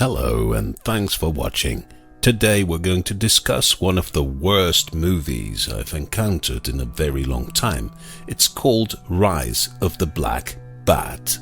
Hello and thanks for watching. Today we're going to discuss one of the worst movies I've encountered in a very long time. It's called Rise of the Black Bat.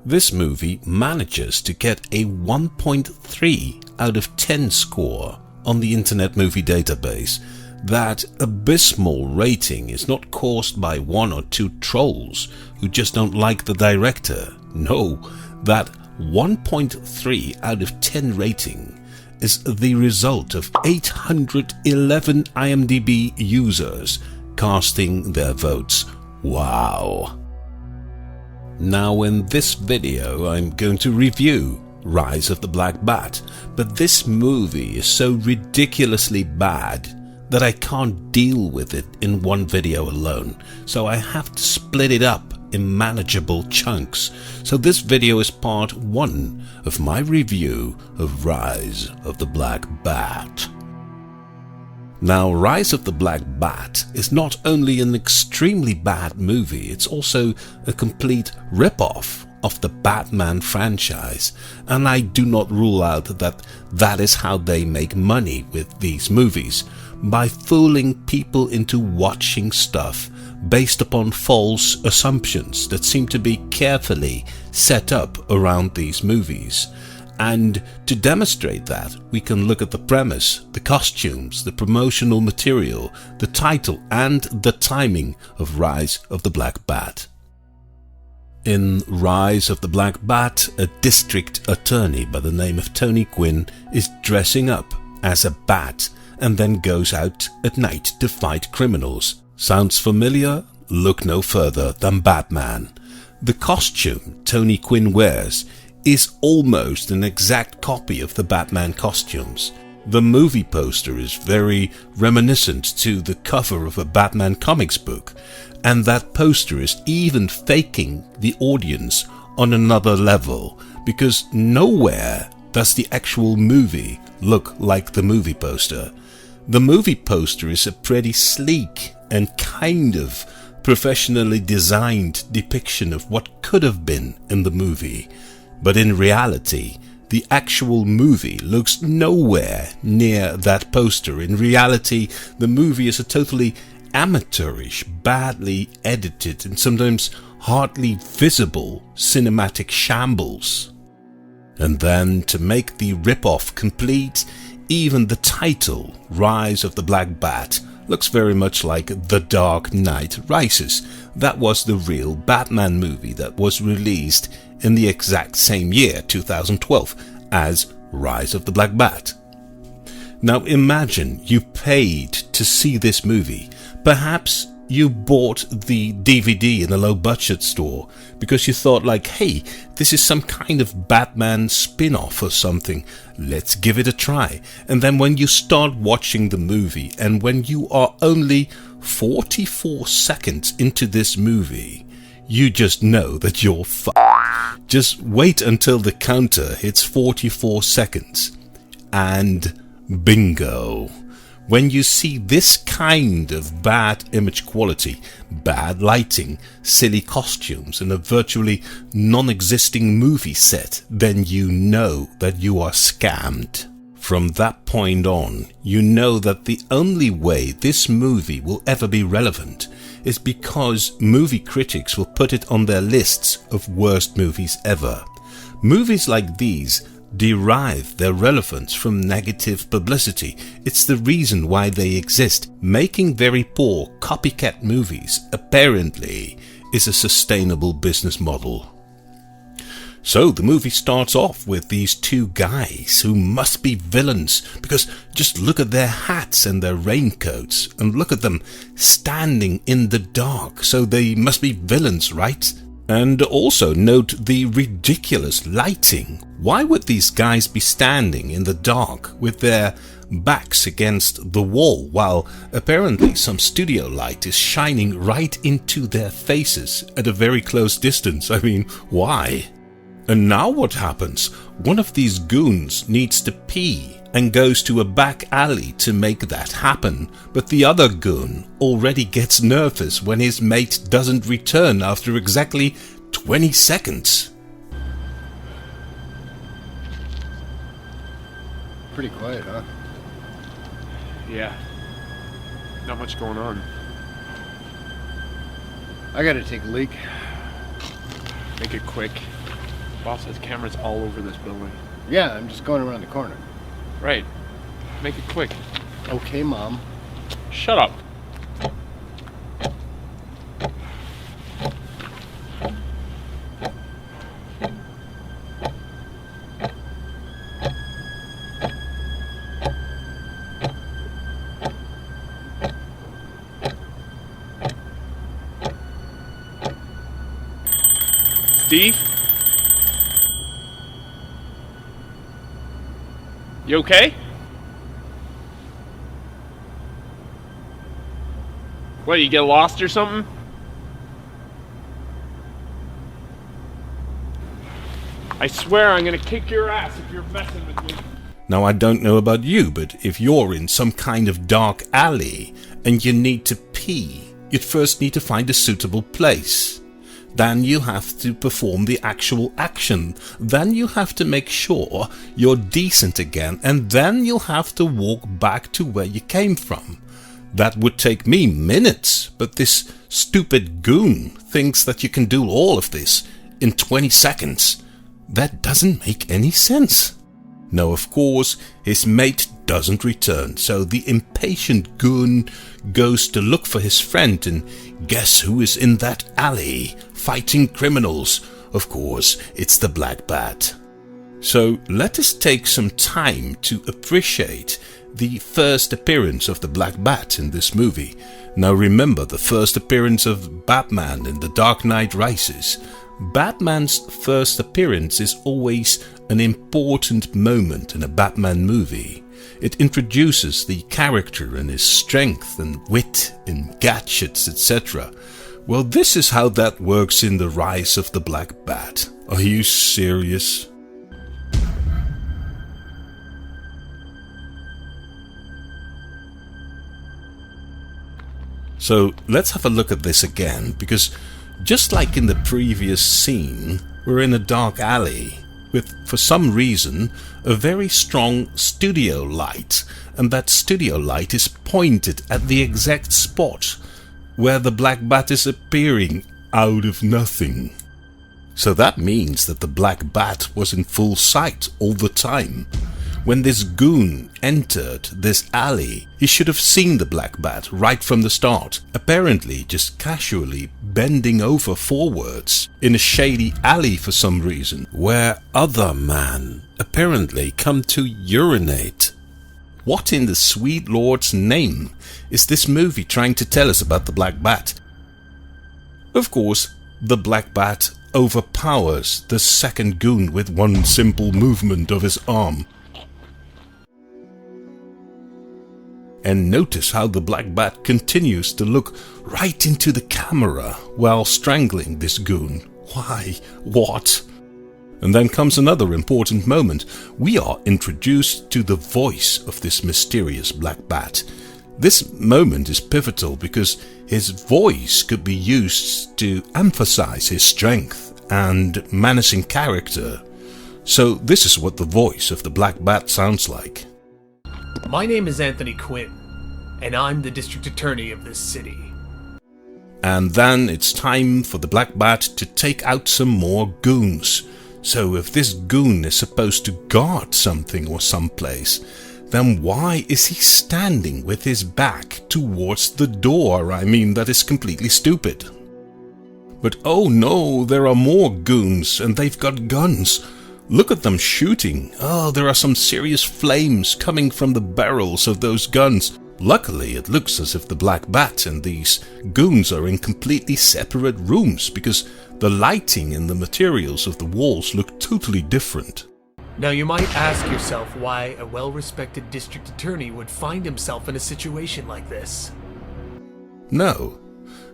This movie manages to get a 1.3 out of 10 score on the Internet Movie Database. That abysmal rating is not caused by one or two trolls who just don't like the director. No, that 1.3 out of 10 rating is the result of 811 IMDB users casting their votes. Wow! Now in this video I'm going to review Rise of the Black Bat, but this movie is so ridiculously bad that I can't deal with it in one video alone, so I have to split it up in manageable chunks. So this video is part 1 of my review of Rise of the Black Bat. Now, Rise of the Black Bat is not only an extremely bad movie, it's also a complete rip-off of the Batman franchise, and I do not rule out that that is how they make money with these movies, by fooling people into watching stuff based upon false assumptions that seem to be carefully set up around these movies. And to demonstrate that, we can look at the premise, the costumes, the promotional material, the title and the timing of Rise of the Black Bat. In Rise of the Black Bat, a district attorney by the name of Tony Quinn is dressing up as a bat and then goes out at night to fight criminals. Sounds familiar? Look no further than Batman. The costume Tony Quinn wears is almost an exact copy of the Batman costumes. The movie poster is very reminiscent to the cover of a Batman comics book, and that poster is even faking the audience on another level, because nowhere does the actual movie look like the movie poster. The movie poster is a pretty sleek and kind of professionally designed depiction of what could have been in the movie, but in reality, the actual movie looks nowhere near that poster. In reality, the movie is a totally amateurish, badly edited and sometimes hardly visible cinematic shambles. And then, to make the rip-off complete, even the title, Rise of the Black Bat, looks very much like The Dark Knight Rises. That was the real Batman movie that was released in the exact same year, 2012, as Rise of the Black Bat. Now imagine you paid to see this movie. Perhaps you bought the DVD in a low-budget store because you thought like, hey, this is some kind of Batman spin-off or something. Let's give it a try. And then when you start watching the movie, and when you are only 44 seconds into this movie, you just know that you're f***ed. Just wait until the counter hits 44 seconds. And bingo. When you see this kind of bad image quality, bad lighting, silly costumes and a virtually non-existing movie set, then you know that you are scammed. From that point on, you know that the only way this movie will ever be relevant is because movie critics will put it on their lists of worst movies ever. Movies like these derive their relevance from negative publicity. It's the reason why they exist. Making very poor copycat movies apparently is a sustainable business model. So the movie starts off with these two guys who must be villains, because just look at their hats and their raincoats and look at them standing in the dark, so they must be villains, right? And also note the ridiculous lighting. Why would these guys be standing in the dark with their backs against the wall while apparently some studio light is shining right into their faces at a very close distance? I mean, why? And now what happens? One of these goons needs to pee and goes to a back alley to make that happen, but the other goon already gets nervous when his mate doesn't return after exactly 20 seconds. pretty quiet, huh? Yeah. Not much going on. I gotta take a leak. Make it quick. Boss has cameras all over this building. Yeah, I'm just going around the corner. Right. Make it quick. Okay, Mom. Shut up. Steve? You okay? What, you get lost or something? I swear I'm gonna kick your ass if you're messing with me. Now, I don't know about you, but if you're in some kind of dark alley and you need to pee, you'd first need to find a suitable place. Then you have to perform the actual action. Then you have to make sure you're decent again, and then you'll have to walk back to where you came from. That would take me minutes, but this stupid goon thinks that you can do all of this in 20 seconds. That doesn't make any sense. Now, of course, his mate doesn't return, so the impatient goon goes to look for his friend, and guess who is in that alley fighting criminals? Of course, it's the Black Bat. So let us take some time to appreciate the first appearance of the Black Bat in this movie. Now remember the first appearance of Batman in The Dark Knight Rises. Batman's first appearance is always an important moment in a Batman movie. It introduces the character and his strength and wit and gadgets, etc. Well, this is how that works in The Rise of the Black Bat. Are you serious? So let's have a look at this again, because just like in the previous scene, we're in a dark alley with, for some reason, a very strong studio light, and that studio light is pointed at the exact spot where the Black Bat is appearing out of nothing. So that means that the Black Bat was in full sight all the time. When this goon entered this alley, he should have seen the Black Bat right from the start, apparently just casually bending over forwards in a shady alley for some reason, where other men apparently come to urinate. What in the sweet Lord's name is this movie trying to tell us about the Black Bat? Of course, the Black Bat overpowers the second goon with one simple movement of his arm. And notice how the Black Bat continues to look right into the camera while strangling this goon. Why? What? And then comes another important moment. We are introduced to the voice of this mysterious Black Bat. This moment is pivotal because his voice could be used to emphasize his strength and menacing character. So this is what the voice of the Black Bat sounds like. My name is Anthony Quinn, and I'm the district attorney of this city. And then it's time for the Black Bat to take out some more goons. So if this goon is supposed to guard something or someplace, then why is he standing with his back towards the door? I mean, that is completely stupid. But oh no, there are more goons and they've got guns. Look at them shooting. Oh, there are some serious flames coming from the barrels of those guns. Luckily, it looks as if the Black Bat and these goons are in completely separate rooms because the lighting and the materials of the walls look totally different. Now you might ask yourself why a well-respected district attorney would find himself in a situation like this. No,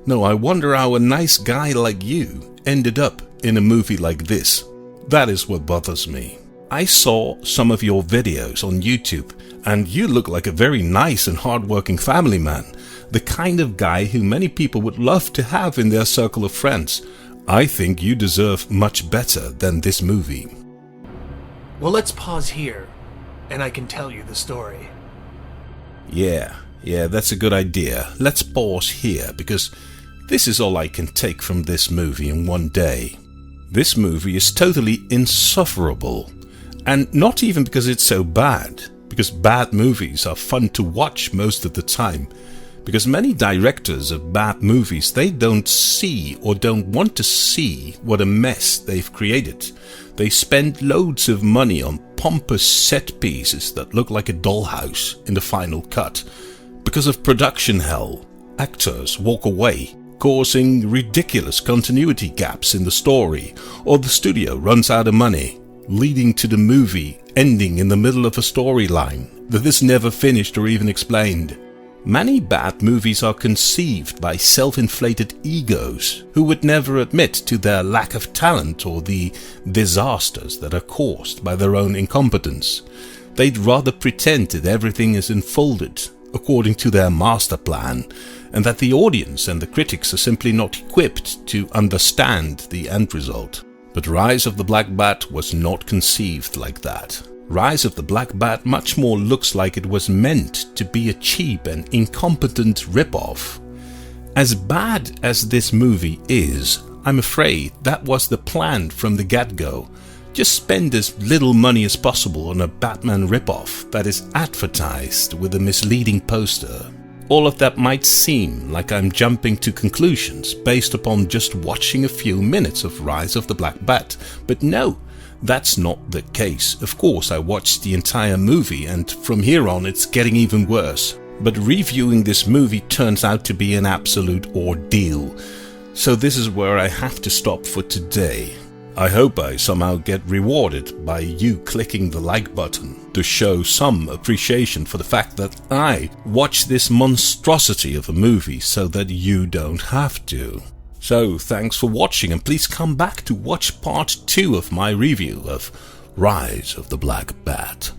I wonder how a nice guy like you ended up in a movie like this. That is what bothers me. I saw some of your videos on YouTube, and you look like a very nice and hardworking family man, the kind of guy who many people would love to have in their circle of friends. I think you deserve much better than this movie. Well, let's pause here and I can tell you the story. Yeah, that's a good idea. Let's pause here, because this is all I can take from this movie in one day. This movie is totally insufferable. And not even because it's so bad, because bad movies are fun to watch most of the time. Because many directors of bad movies, they don't see or don't want to see what a mess they've created. They spend loads of money on pompous set pieces that look like a dollhouse in the final cut. Because of production hell, actors walk away, causing ridiculous continuity gaps in the story, or the studio runs out of money, leading to the movie ending in the middle of a storyline that is never finished or even explained. Many bad movies are conceived by self-inflated egos who would never admit to their lack of talent or the disasters that are caused by their own incompetence. They'd rather pretend that everything is unfolded according to their master plan, and that the audience and the critics are simply not equipped to understand the end result. But Rise of the Black Bat was not conceived like that. Rise of the Black Bat much more looks like it was meant to be a cheap and incompetent ripoff. As bad as this movie is, I'm afraid that was the plan from the get-go. Just spend as little money as possible on a Batman ripoff that is advertised with a misleading poster. All of that might seem like I'm jumping to conclusions based upon just watching a few minutes of Rise of the Black Bat, but no, that's not the case. Of course, I watched the entire movie, and from here on it's getting even worse. But reviewing this movie turns out to be an absolute ordeal. So this is where I have to stop for today. I hope I somehow get rewarded by you clicking the like button to show some appreciation for the fact that I watched this monstrosity of a movie so that you don't have to. So thanks for watching, and please come back to watch part 2 of my review of Rise of the Black Bat.